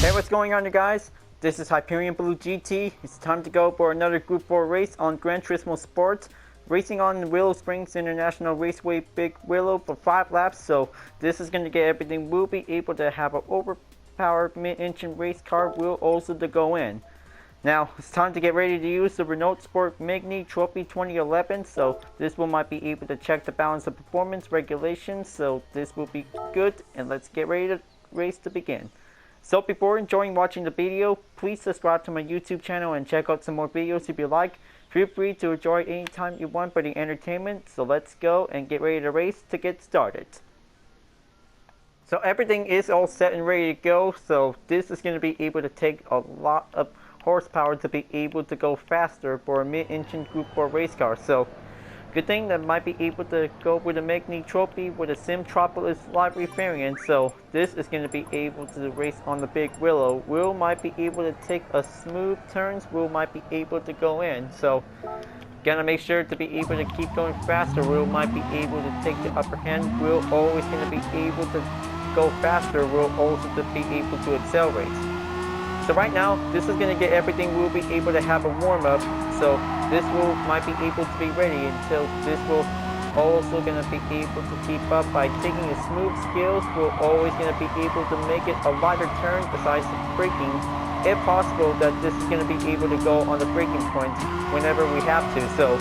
Hey, what's going on, you guys? This is Hyperion-Blue-GT. It's time to go for another Group 4 race on Gran Turismo Sport. Racing on Willow Springs International Raceway Big Willow for 5 laps. So this is going to get everything. We'll be able to have an overpowered mid-engine race car. Will also to go in. Now it's time to get ready to use the Renault Sport Megane Trophy 2011. So this one might be able to check the balance of performance regulations. So this will be good, and let's get ready to race to begin. So before enjoying watching the video, please subscribe to my YouTube channel and check out some more videos if you like. Feel free to enjoy anytime you want for the entertainment. So let's go and get ready to race to get started. So everything is all set and ready to go. So this is going to be able to take a lot of horsepower to be able to go faster for a mid-engine Group 4 race car. So good thing that might be able to go with a Megane Trophy with a Simtropolis Livery variant. So this is going to be able to race on the Big Willow. Will might be able to take a smooth turns. Will might be able to go in. So gonna make sure to be able to keep going faster. Will might be able to take the upper hand. Will always going to be able to go faster. Will also to be able to accelerate. So right now, this is going to get everything. We'll be able to have a warm-up. So this will might be able to be ready until this will also going to be able to keep up by taking the smooth skills. We're always going to be able to make it a lighter turn besides the braking. If possible, that this is going to be able to go on the braking point whenever we have to. So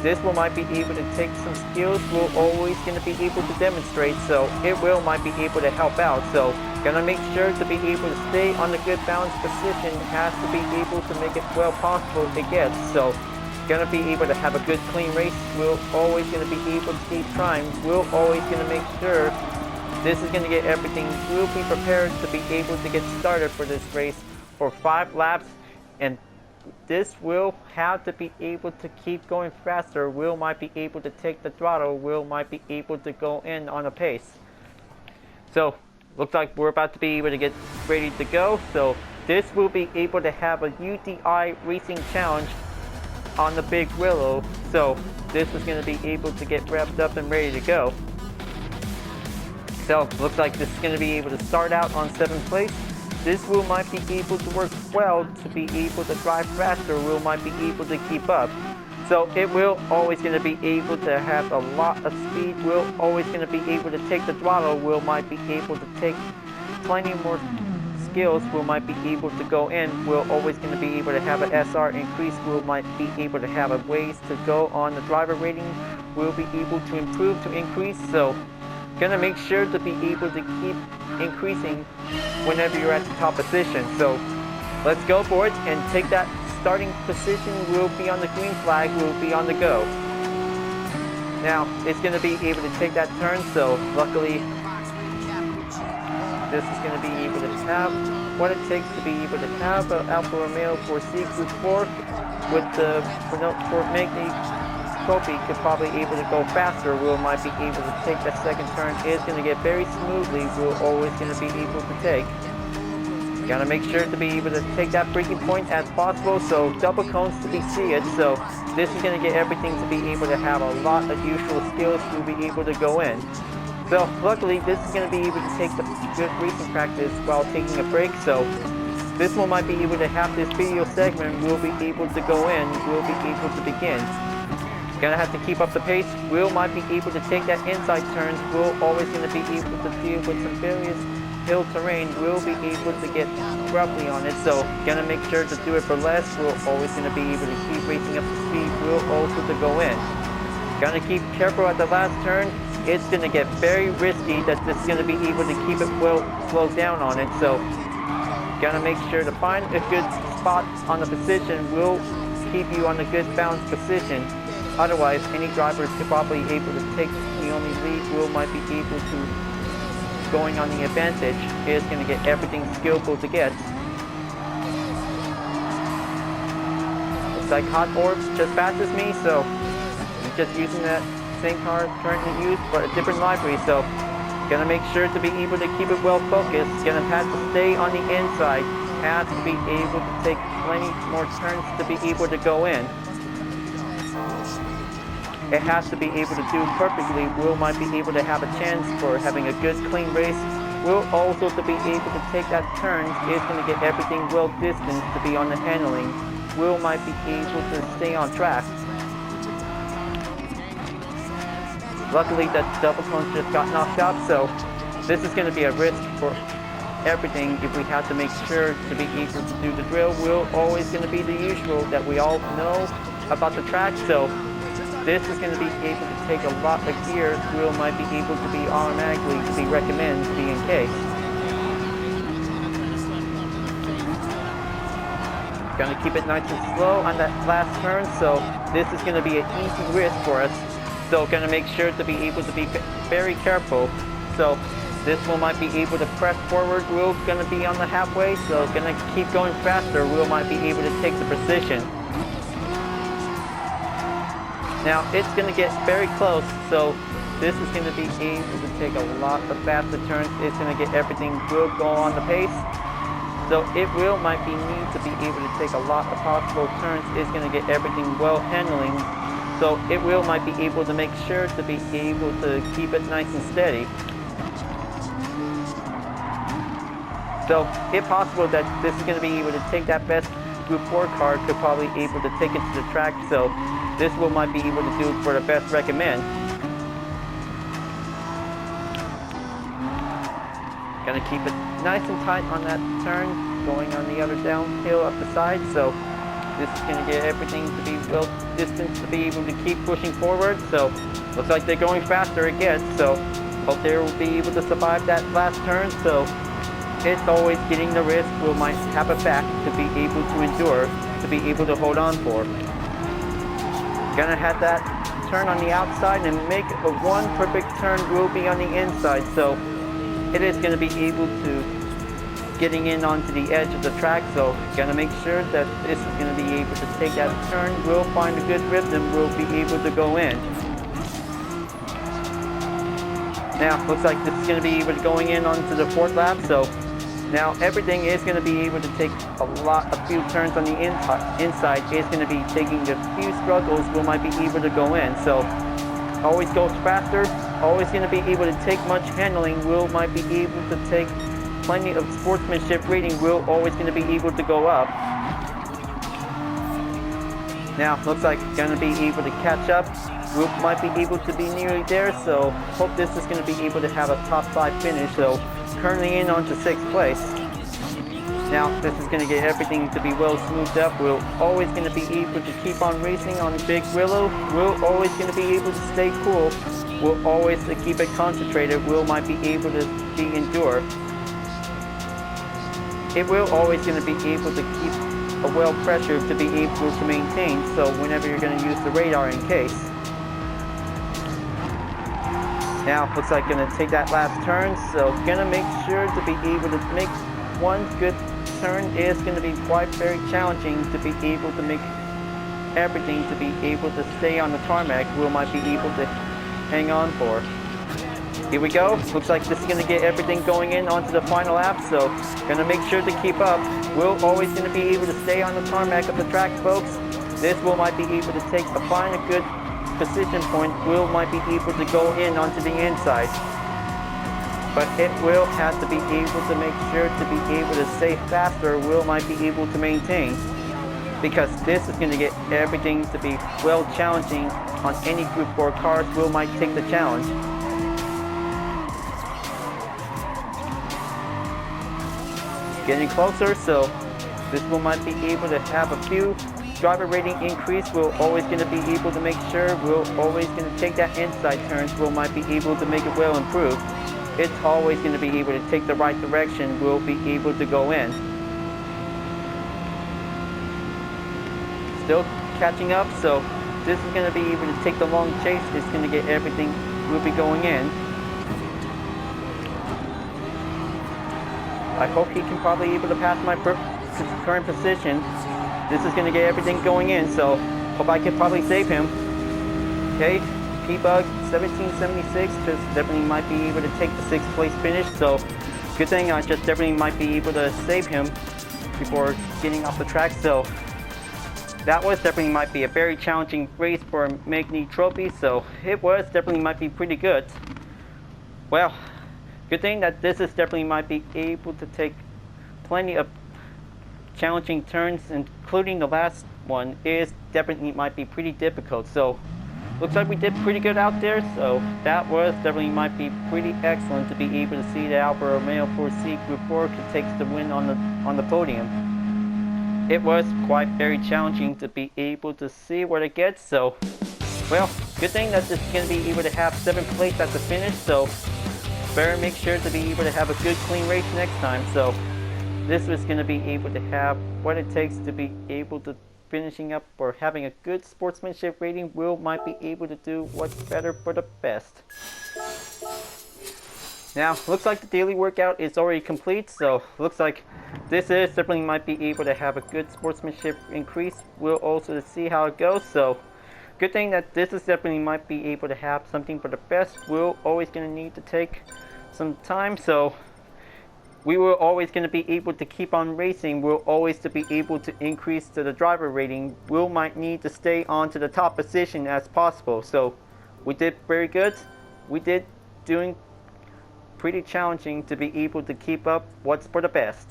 this will might be able to take some skills. We're always going to be able to demonstrate. So it will might be able to help out. So gonna make sure to be able to stay on the good balance position. Has to be able to make it well possible to get. So gonna be able to have a good clean race. We're always gonna be able to keep trying. We're always gonna make sure this is gonna get everything. We'll be prepared to be able to get started for this race for 5 laps, and this will have to be able to keep going faster. Will might be able to take the throttle. Will might be able to go in on a pace. So looks like we're about to be able to get ready to go. So this will be able to have a UDI racing challenge on the Big Willow. So this is going to be able to get wrapped up and ready to go. So looks like this is going to be able to start out on 7th place. This will might be able to work well to be able to drive faster. Will might be able to keep up. So it will always going to be able to have a lot of speed. Will always going to be able to take the throttle. Will might be able to take plenty more skills. Will might be able to go in. Will always going to be able to have an SR increase. Will might be able to have a ways to go on the driver rating. Will be able to improve to increase. So gonna make sure to be able to keep increasing whenever you're at the top position. So let's go for it and take that starting position. Will be on the green flag. Will be on the go. Now it's going to be able to take that turn. So luckily this is going to be able to have what it takes to be able to have an Alfa Romeo 4C Group 4 with the Renault Sport Megane Trophy. Could probably able to go faster. Will might be able to take that second turn. It's going to get very smoothly. Will always going to be able to take. Gotta make sure to be able to take that braking point as possible. So double cones to be see it. So this is going to get everything to be able to have a lot of usual skills to be able to go in. So luckily this is going to be able to take the good racing practice while taking a break. So this one might be able to have this video segment. We'll be able to go in. We'll be able to begin. Gonna have to keep up the pace. Will might be able to take that inside turns. Will always going to be able to deal with some various hill terrain. Will be able to get roughly on it. So gonna make sure to do it for less. We're always going to be able to keep racing up the speed. Will also to go in. Gonna keep careful at the last turn. It's going to get very risky that this is going to be able to keep it well slowed down on it. So gonna make sure to find a good spot on the position. Will keep you on a good balanced position. Otherwise, any driver is probably able to take the only lead. Will might be able to going on the advantage. Is going to get everything skillful to get. Looks like Hot Orbs just passes me, so I'm just using that same car currently used but a different livery. So gonna make sure to be able to keep it well focused. Gonna have to stay on the inside. Has to be able to take plenty more turns to be able to go in. It has to be able to do perfectly. Will might be able to have a chance for having a good clean race will also to be able to take that turn is going to get everything well distanced to be on the handling. Will might be able to stay on track. Luckily that double cone just got knocked out, so this is going to be a risk for everything if we have to make sure to be able to do the drill. Will always going to be the usual that we all know about the track, so this is going to be able to take a lot of gears. Will might be able to be automatically to be recommended to be in case. Gonna keep it nice and slow on that last turn, so this is gonna be an easy risk for us. So gonna make sure to be able to be very careful. So this one might be able to press forward. Will gonna be on the halfway, so gonna keep going faster. Will might be able to take the position. Now it's gonna get very close, so this is gonna be able to take a lot of faster turns. It's gonna get everything will go on the pace. So it will might be need to be able to take a lot of possible turns. It's going to get everything well handling. So it will might be able to make sure to be able to keep it nice and steady. So if possible that this is going to be able to take that best Group 4 car to probably able to take it to the track. So this will might be able to do it for the best recommend. Gonna keep it nice and tight on that turn, going on the other downhill up the side, so this is gonna get everything to be well distanced to be able to keep pushing forward. So looks like they're going faster again, so hope they will be able to survive that last turn. So it's always getting the risk. We might have it back to be able to endure, to be able to hold on for. Gonna have that turn on the outside and make a one perfect turn will be on the inside, so it is going to be able to getting in onto the edge of the track, so gonna make sure that this is going to be able to take that turn. We'll find a good rhythm. We'll be able to go in. Now looks like this is going to be able to going in onto the 4th lap, so now everything is going to be able to take a few turns on the inside. It's going to be taking a few struggles. We might be able to go in, so always goes faster. Always going to be able to take much handling. Will might be able to take plenty of sportsmanship rating. Will always going to be able to go up. Now looks like going to be able to catch up. Will might be able to be nearly there, so hope this is going to be able to have a top 5 finish. So currently in on to 6th place. Now this is going to get everything to be well smoothed up. We're always going to be able to keep on racing on Big Willow. We're always going to be able to stay cool. We'll always keep it concentrated. Will might be able to be endure. It will always going to be able to keep a well pressure to be able to maintain. So whenever you're going to use the radar in case. Now looks like going to take that last turn. So gonna make sure to be able to make one good turn. Is going to be quite very challenging to be able to make everything to be able to stay on the tarmac. Will might be able to hang on for. Here we go. Looks like this is going to get everything going in onto the final lap, so gonna make sure to keep up. Will always going to be able to stay on the tarmac of the track, folks. This will might be able to take find a good position point. Will might be able to go in onto the inside, but it will have to be able to make sure to be able to stay faster. Will might be able to maintain, because this is going to get everything to be well challenging on any Group 4 cars. Will might take the challenge. Getting closer, so this will might be able to have a few driver rating increase. We're always going to be able to make sure. We're always going to take that inside turns. We might be able to make it well improved. It's always going to be able to take the right direction. We'll be able to go in. Still catching up, so this is going to be able to take the long chase. It's going to get everything. We'll be going in. I hope he can probably able to pass my current position. This is going to get everything going in, so hope I can probably save him. Okay, P-Bug 1776 just definitely might be able to take the 6th place finish, so good thing I just definitely might be able to save him before getting off the track. So that was definitely might be a very challenging race for a Megane trophy, so it was definitely might be pretty good. Well, good thing that this is definitely might be able to take plenty of challenging turns, including the last one is definitely might be pretty difficult. So looks like we did pretty good out there, so that was definitely might be pretty excellent to be able to see that Alfa Romeo 4C Group 4 could take the win on the podium. It was quite very challenging to be able to see what it gets, so well, good thing that this is going to be able to have 7th place at the finish, so better make sure to be able to have a good clean race next time. So this was going to be able to have what it takes to be able to finishing up or having a good sportsmanship rating. Will might be able to do what's better for the best. Now, looks like the daily workout is already complete, so looks like this is definitely might be able to have a good sportsmanship increase. We'll also see how it goes, so good thing that this is definitely might be able to have something for the best. We're always going to need to take some time, so we were always going to be able to keep on racing. We're always to be able to increase to the driver rating. Will might need to stay on to the top position as possible, so we did very good. We did doing pretty challenging to be able to keep up what's for the best.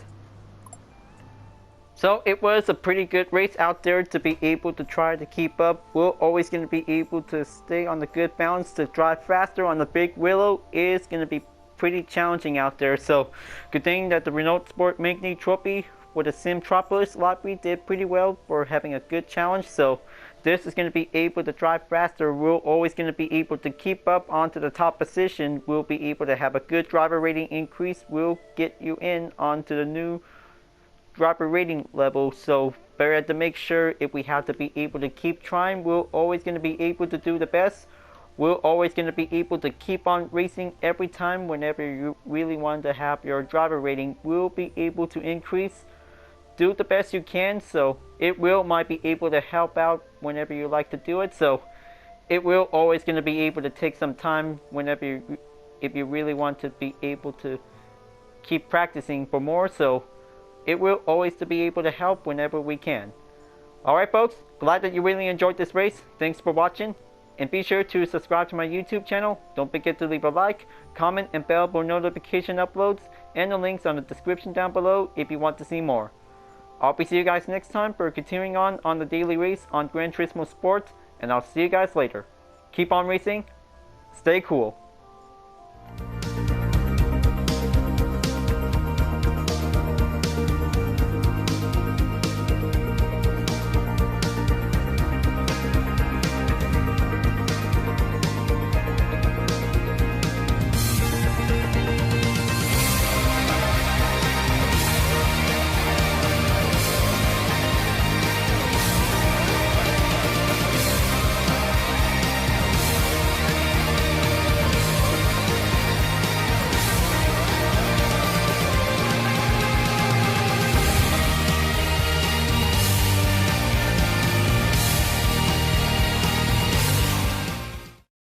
So it was a pretty good race out there to be able to try to keep up. We're always going to be able to stay on the good balance. To drive faster on the big Willow is going to be pretty challenging out there. So good thing that the Renault Sport Megane trophy with the Simtropolis Livery did pretty well for having a good challenge. So this is going to be able to drive faster. We're always going to be able to keep up onto the top position. We'll be able to have a good driver rating increase. We'll get you in onto the new driver rating level. So better to make sure if we have to be able to keep trying. We're always going to be able to do the best. We're always going to be able to keep on racing every time. Whenever you really want to have your driver rating, we'll be able to increase. Do the best you can, so it will might be able to help out whenever you like to do it. So it will always going to be able to take some time whenever if you really want to be able to keep practicing for more. So it will always to be able to help whenever we can. Alright folks, glad that you really enjoyed this race. Thanks for watching, and be sure to subscribe to my YouTube channel. Don't forget to leave a like, comment, and bell for notification uploads, and the links on the description down below if you want to see more. I'll be seeing you guys next time for continuing on the daily race on Gran Turismo Sport, and I'll see you guys later. Keep on racing, stay cool.